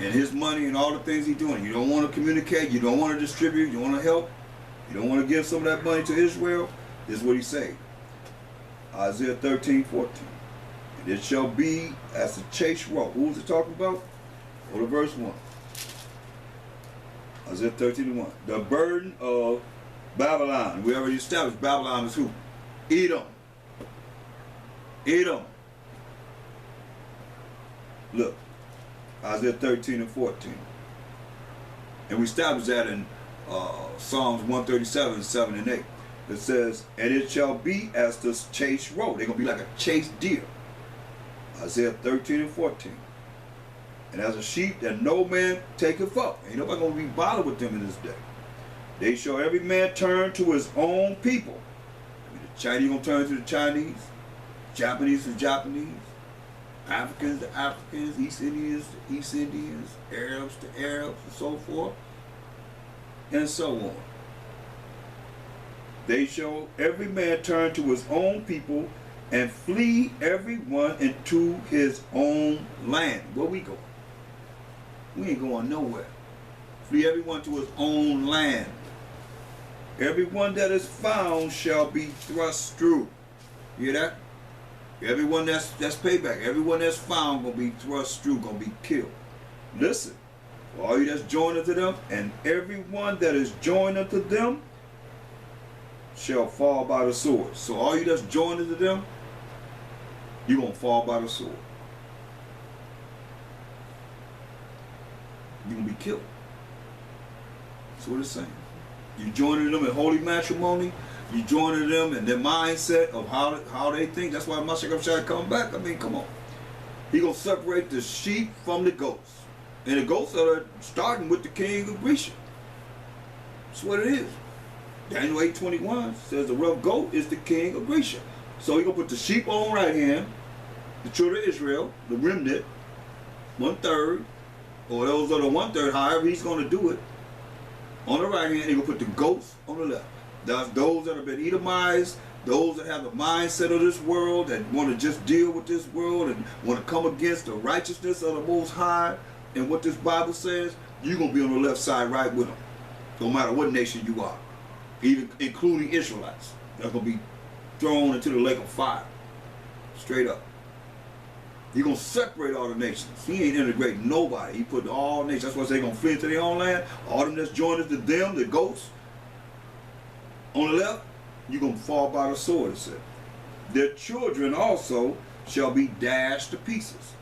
and his money and all the things he's doing. You don't want to communicate. You don't want to distribute. You want to help. You don't want to give some of that money to Israel. This is what he said. Isaiah 13:14. And it shall be as the chase rope. Who was it talking about? Go to verse 1. Isaiah 13:1. The burden of Babylon. We already established Babylon is who? Edom. Edom. Look. Isaiah 13:14. And we established that in Psalms 137, 7 and 8. It says, and it shall be as the chase roe. They're going to be like a chased deer. Isaiah 13:14. And as a sheep that no man taketh up. Ain't nobody going to be bothered with them in this day. They shall every man turn to his own people. I mean, the Chinese going to turn to the Chinese. Japanese to Japanese. Africans to Africans. East Indians to East Indians. Arabs to Arabs and so forth. And so on. They shall every man turn to his own people and flee every one into his own land. Where we going? We ain't going nowhere. Flee everyone to his own land. Everyone that is found shall be thrust through. You hear that? Everyone that's payback. Everyone that's found gonna be thrust through, gonna be killed. Listen, for all you that's joined unto them, and everyone that is joined unto them shall fall by the sword. So all you that's joined unto them, you're gonna fall by the sword. You're gonna be killed. That's what it's saying. You joining them in holy matrimony. You joining them in their mindset of how they think. That's why Mashiach come back. I mean, come on. He gonna separate the sheep from the goats, and the goats are starting with the king of Grisha. That's what it is. Daniel 8:21 says the rough goat is the king of Grisha. So he gonna put the sheep on right hand, the children of Israel, the remnant, 1/3, or those are the 1/3. However he's gonna do it. On the right hand, he gonna put the goats on the left. That's those that have been Edomized, those that have the mindset of this world, that want to just deal with this world and want to come against the righteousness of the Most High and what this Bible says. You're gonna be on the left side right with them, no matter what nation you are, even including Israelites. They're gonna be thrown into the lake of fire, straight up. He's gonna separate all the nations. He ain't integrating nobody. He put all nations. That's why they're gonna flee into their own land. All them that's joined to them, the goats. On the left, you're going to fall by the sword, it said. Their children also shall be dashed to pieces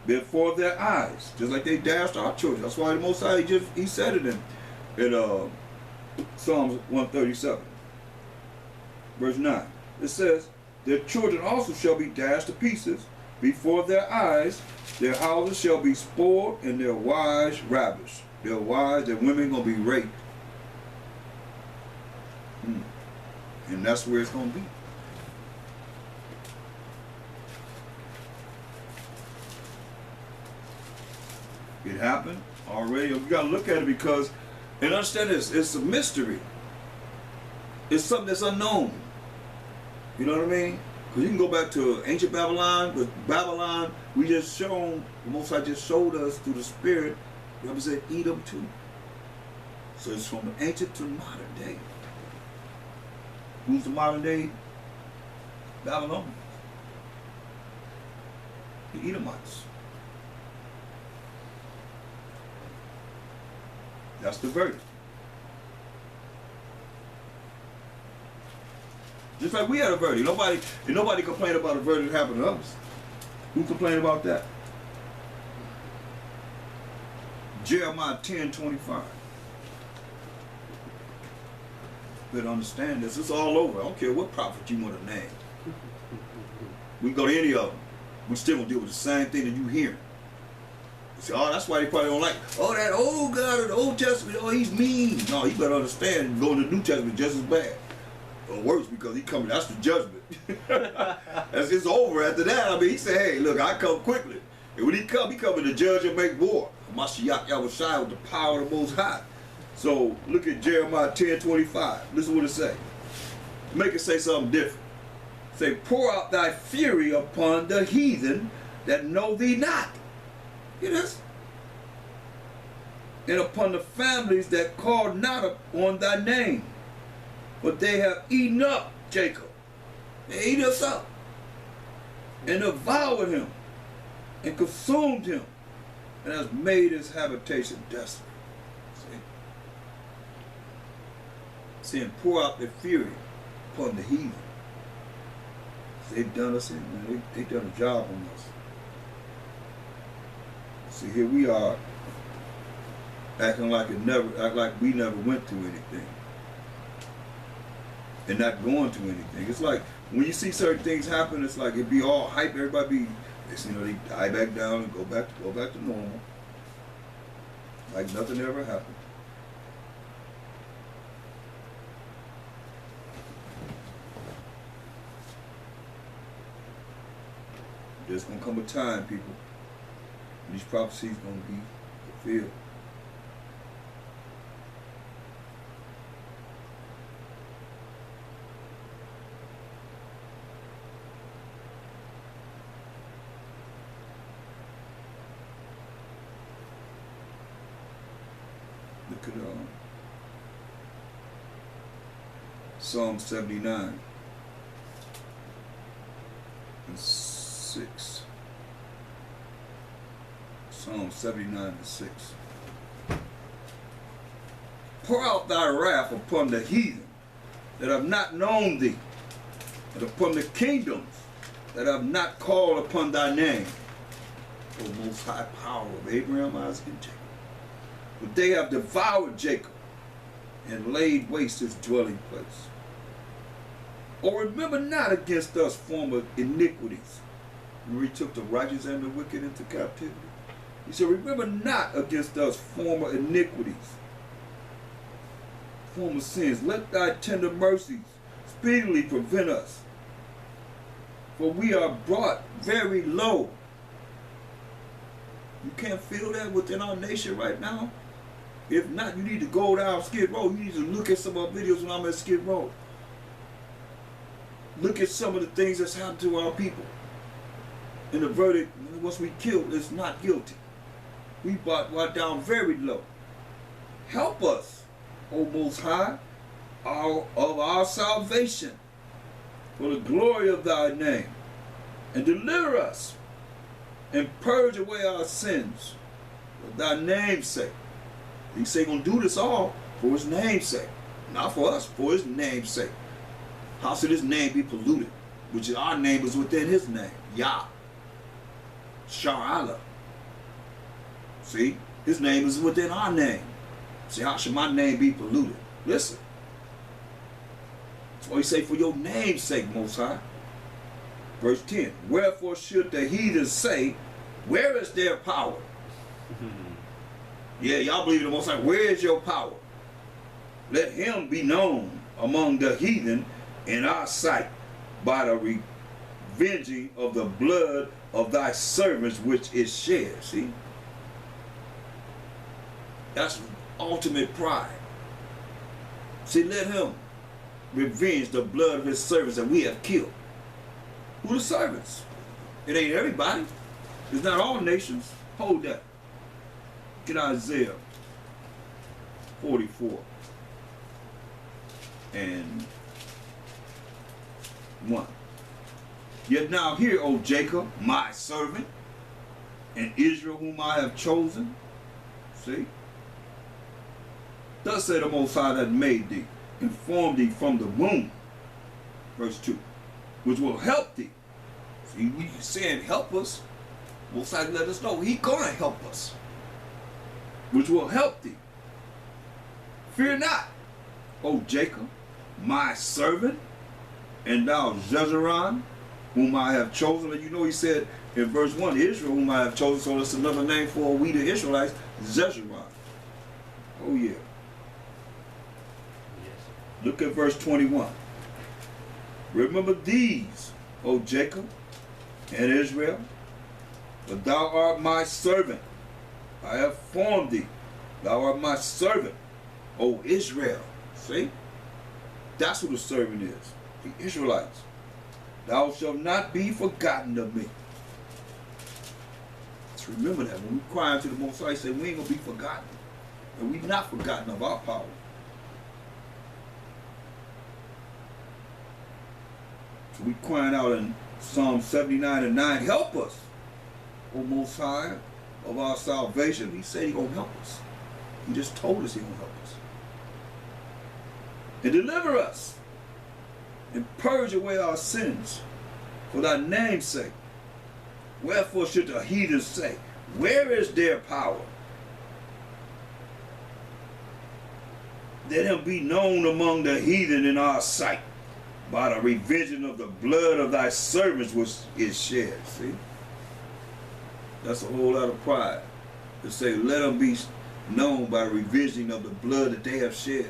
before their eyes, just like they dashed our children. That's why the Most High, he said it in Psalms 137, verse 9. It says, their children also shall be dashed to pieces before their eyes. Their houses shall be spoiled and their wives ravished. Their wives, their women going to be raped. And that's where it's going to be. It happened already. You got to look at it because, and understand this, it's a mystery. It's something that's unknown. You know what I mean? Because you can go back to ancient Babylon, but Babylon, we just shown, the Most High just showed us through the Spirit, represent Edom too. So it's from ancient to modern day. Who's the modern day Babylonians? The Edomites. That's the verdict. Just like we had a verdict. Nobody complained about a verdict that happened to us. Who complained about that? Jeremiah 10:25. Better understand this. It's all over. I don't care what prophet you want to name. We can go to any of them. We still gonna deal with the same thing that you hear. You say, oh, that's why they probably don't like. Oh, that old God of the Old Testament. Oh, he's mean. No, you better understand. Go in the New Testament just as bad, or worse, because he coming. That's the judgment. It's over after that. I mean, he said, hey, look, I come quickly. And when he coming to judge and make war. Mashiach Yahushua with the power of the Most High. So look at Jeremiah 10:25. Listen what it say. Make it say something different. Say, pour out thy fury upon the heathen that know thee not. Hear this? and upon the families that call not upon thy name. But they have eaten up Jacob. They ate us up and devoured him and consumed him and has made his habitation desolate. See? Saying, pour out their fury upon the heathen. They've done us in, man. They've done a job on us. See, here we are acting like we never went through anything. And not going through anything. It's like when you see certain things happen, it's like it'd be all hype, everybody be, they die back down and go back to normal. Like nothing ever happened. There's gonna come a time, people, when these prophecies gonna be fulfilled. Look at Psalm 79 and 6. Psalm 79 and 6. Pour out thy wrath upon the heathen that have not known thee, and upon the kingdoms that have not called upon thy name, O most high power of Abraham, Isaac, and Jacob. But they have devoured Jacob and laid waste his dwelling place. Or remember not against us former iniquities. We took the righteous and the wicked into captivity. He said, remember not against us former iniquities, former sins. Let thy tender mercies speedily prevent us. For we are brought very low. You can't feel that within our nation right now? If not, you need to go down Skid Row. You need to look at some of our videos when I'm at Skid Row. Look at some of the things that's happened to our people. And the verdict, once we killed, is not guilty. We brought down very low. Help us, O Most High, of our salvation, for the glory of thy name, and deliver us, and purge away our sins, for thy name's sake. He say gonna do this all for his name's sake. Not for us, for his name's sake. How should his name be polluted? Which is our name is within his name. Yah. Sha'ala. See? His name is within our name. See, how should my name be polluted? Listen. That's why he say, for your name's sake, Most High. Verse 10. Wherefore should the heathen say, where is their power? Yeah, y'all believe in the Most High. Where is your power? Let him be known among the heathen in our sight by the revenging of the blood of thy servants which is shed. See? That's ultimate pride. See, let him revenge the blood of his servants that we have killed. Who the servants? It ain't everybody. It's not all nations. Hold that. Get Isaiah 44 and 1. Yet now hear, O Jacob, my servant, and Israel whom I have chosen. See? Thus said the Most High that made thee, and formed thee from the womb. Verse 2. Which will help thee. See, we saying help us. Most High let us know he gonna help us. Which will help thee. Fear not, O Jacob, my servant, and thou Jezreel, whom I have chosen. And you know he said in verse 1, Israel, whom I have chosen, so that's another name for we the Israelites, Jezreel. Oh yeah. Yes. Look at verse 21. Remember these, O Jacob and Israel, but thou art my servant. I have formed thee. Thou art my servant, O Israel. See? That's who the servant is. The Israelites. Thou shalt not be forgotten of me. Let's remember that. When we cry unto the Most High, he said we ain't going to be forgotten. And we've not forgotten of our power. So we crying out in Psalm 79 and 9, help us, O Most High, of our salvation. He said He's going to help us. He just told us He's going to help us. And deliver us and purge away our sins for thy name's sake. Wherefore should the heathens say, where is their power? Let him be known among the heathen in our sight by the revision of the blood of thy servants which is shed. See? That's a whole lot of pride. To say, let them be known by the revision of the blood that they have shed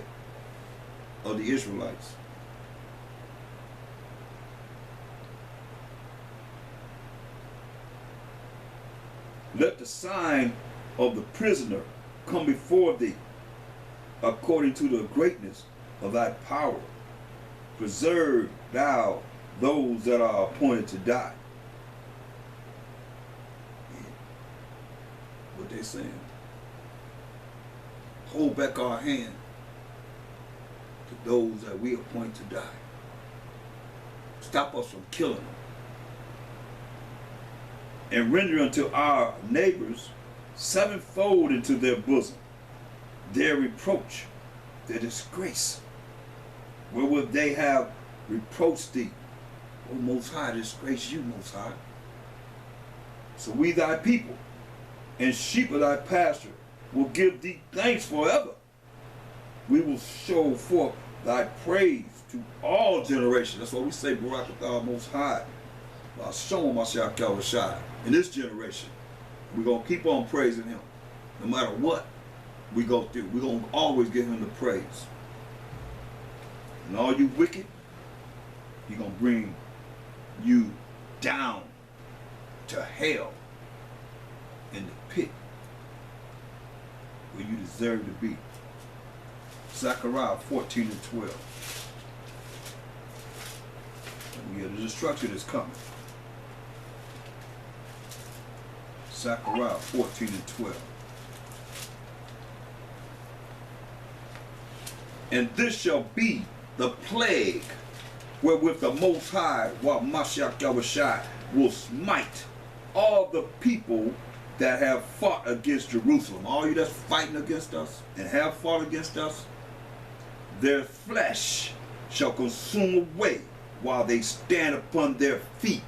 of the Israelites. Let the sign of the prisoner come before thee, according to the greatness of thy power. Preserve thou those that are appointed to die. What they saying? Hold back our hand to those that we appoint to die. Stop us from killing them. And render unto our neighbors sevenfold into their bosom their reproach, their disgrace, wherewith they have reproached thee. O Most High, disgrace you, Most High. So we thy people and sheep of thy pasture will give thee thanks forever. We will show forth thy praise to all generations. That's why we say, Barak Atah Most High. Shalom Mashiach Kawashai. In this generation, we're going to keep on praising him. No matter what we go through, we're going to always give him the praise. And all you wicked, he's going to bring you down to hell in the pit where you deserve to be. Zechariah 14 and 12. And we have the destruction is coming. Zechariah 14 and 12. And this shall be the plague wherewith the Most High, while Mashiach Yahushua, will smite all the people that have fought against Jerusalem. All you that's fighting against us and have fought against us, their flesh shall consume away while they stand upon their feet.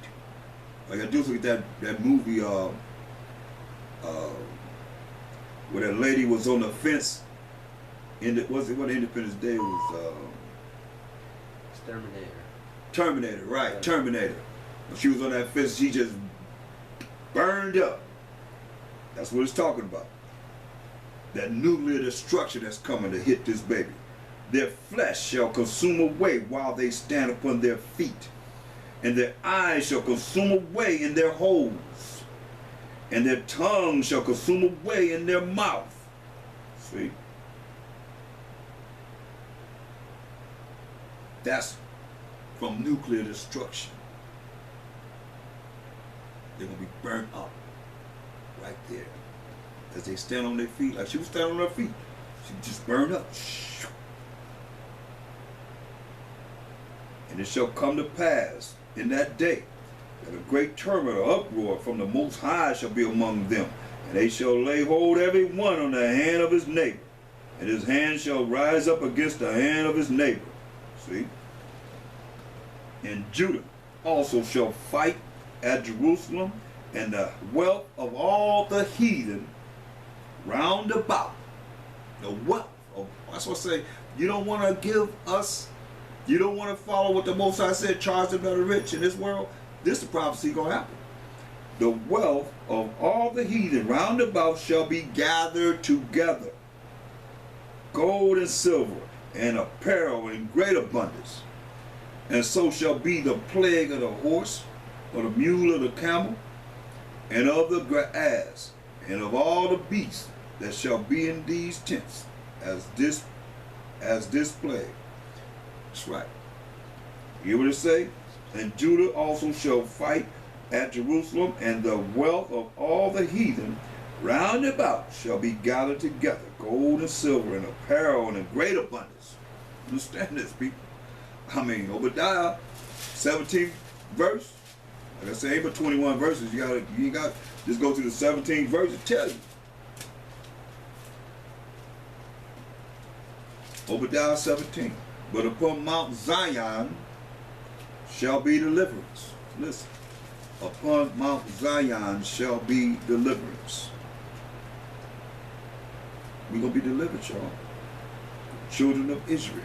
Like I do look at that movie where that lady was on the fence in the, was it what Independence Day was? Terminator. Terminator, right? Yeah. Terminator. When she was on that fence, she just burned up. That's what it's talking about. That nuclear destruction that's coming to hit this baby. Their flesh shall consume away while they stand upon their feet, and their eyes shall consume away in their holes, and their tongue shall consume away in their mouth. See? That's from nuclear destruction. They're going to be burnt up right there. As they stand on their feet, like she was standing on her feet. She just burned up. And it shall come to pass in that day that a great turmoil or uproar from the Most High shall be among them, and they shall lay hold every one on the hand of his neighbor, and his hand shall rise up against the hand of his neighbor. See? And Judah also shall fight at Jerusalem, and the wealth of all the heathen round about. The wealth of, that's what I say, you don't want to give us, you don't want to follow what the Most High said, charge them that are rich in this world. This is the prophecy going to happen. The wealth of all the heathen round about shall be gathered together, gold and silver, and apparel in great abundance. And so shall be the plague of the horse, or the mule, or the camel, and of the ass, and of all the beasts that shall be in these tents, as this plague. That's right. You hear what it say? And Judah also shall fight at Jerusalem, and the wealth of all the heathen round about shall be gathered together, gold and silver and apparel and in great abundance. Understand this, people. I mean, Obadiah, 17th verse. Like I said, ain't but 21 verses. You ain't got just go to the 17th verse and tell you. Obadiah 17. But upon Mount Zion shall be deliverance. Listen. Upon Mount Zion shall be deliverance. We're going to be delivered, y'all. Children of Israel.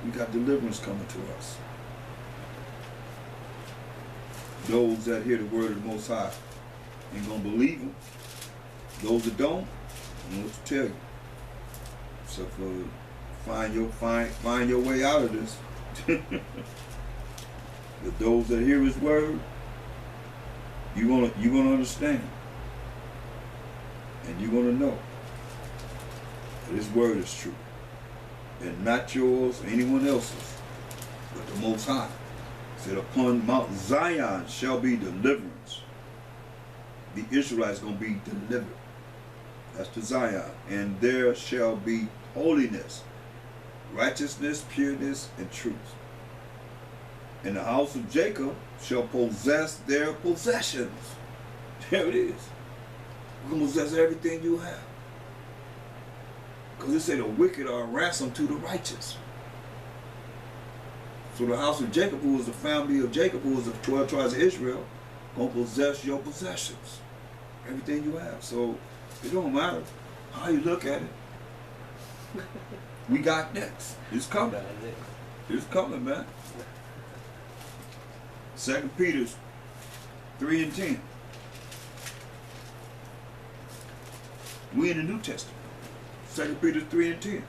We got deliverance coming to us. Those that hear the word of the Most High ain't going to believe them. Those that don't, I don't know what to tell you. So find your way out of this. But those that hear his word, you're gonna understand. And you're gonna know that his word is true. And not yours or anyone else's, but the Most High. Said upon Mount Zion shall be deliverance. The Israelites gonna be delivered. That's the Zion. And there shall be holiness, righteousness, pureness, and truth. And the house of Jacob shall possess their possessions. There it is. We're going to possess everything you have. Because it say the wicked are a ransom to the righteous. So the house of Jacob, who was the family of Jacob, who was the 12 tribes of Israel, going to possess your possessions. Everything you have. So it don't matter how you look at it. We got next. It's coming. It's coming, man. 2 Peter 3 and 10. We in the New Testament. 2 Peter 3 and 10.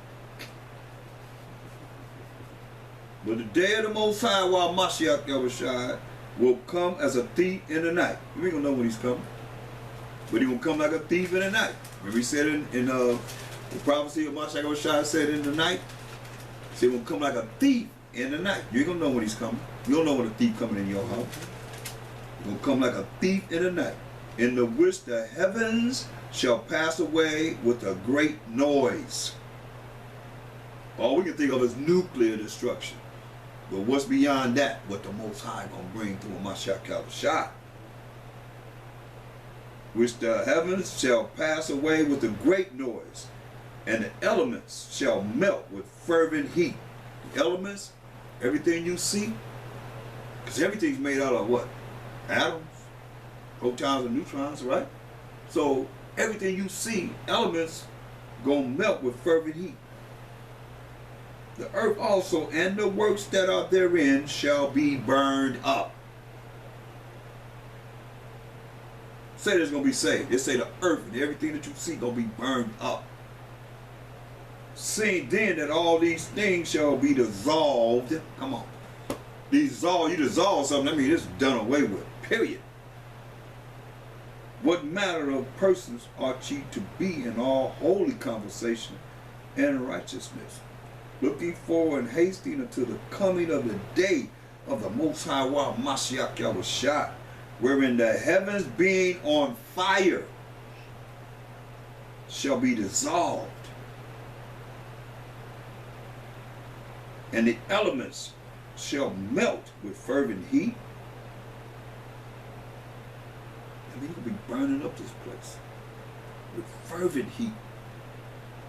But the day of the Most High, while Mashiach Yahushua will come as a thief in the night. We ain't gonna know when he's coming. But he will come like a thief in the night. Remember he said in the prophecy of Mashiach Yahushua said in the night, he said he will come like a thief in the night. You ain't gonna know when he's coming. You don't know when a thief coming in your house. He will come like a thief in the night, in the which the heavens shall pass away with a great noise. All we can think of is nuclear destruction. But what's beyond that? What the Most High gonna bring through Mashiach Yahushua. Which the heavens shall pass away with a great noise, and the elements shall melt with fervent heat. The elements, everything you see, because everything's made out of what? Atoms, protons and neutrons, right? So everything you see, elements, gonna melt with fervent heat. The earth also and the works that are therein shall be burned up. Say there's gonna be saved. They say the earth and everything that you see gonna be burned up. Seeing then that all these things shall be dissolved. Come on. Dissolve, you dissolve something, I mean it's done away with. Period. What manner of persons ought ye to be in all holy conversation and righteousness, looking forward and hasting unto the coming of the day of the Most High Mashiach Yahushua, wherein the heavens being on fire shall be dissolved, and the elements shall melt with fervent heat. I mean, you're going to be burning up this place with fervent heat.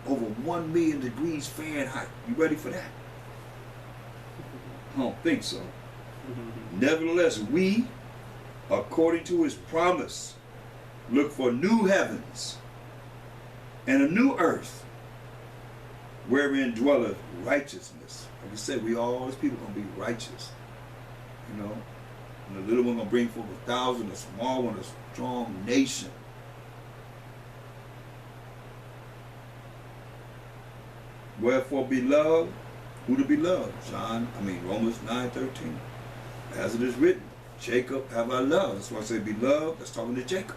Over 1 million degrees Fahrenheit. You ready for that? I don't think so. Nevertheless, we, according to his promise, look for new heavens and a new earth, wherein dwelleth righteousness. Like I said, we all, as people, going to be righteous. You know? And the little one going to bring forth 1,000, the small one, a strong nation. Wherefore, beloved, who to be loved? Romans 9:13. As it is written, Jacob have I loved. That's why I say beloved, that's talking to Jacob.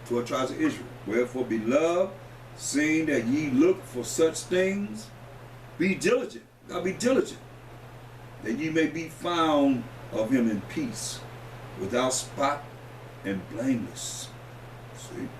12 tribes of Israel. Wherefore, beloved, seeing that ye look for such things, be diligent. You gotta be diligent. That ye may be found of him in peace, without spot and blameless. See?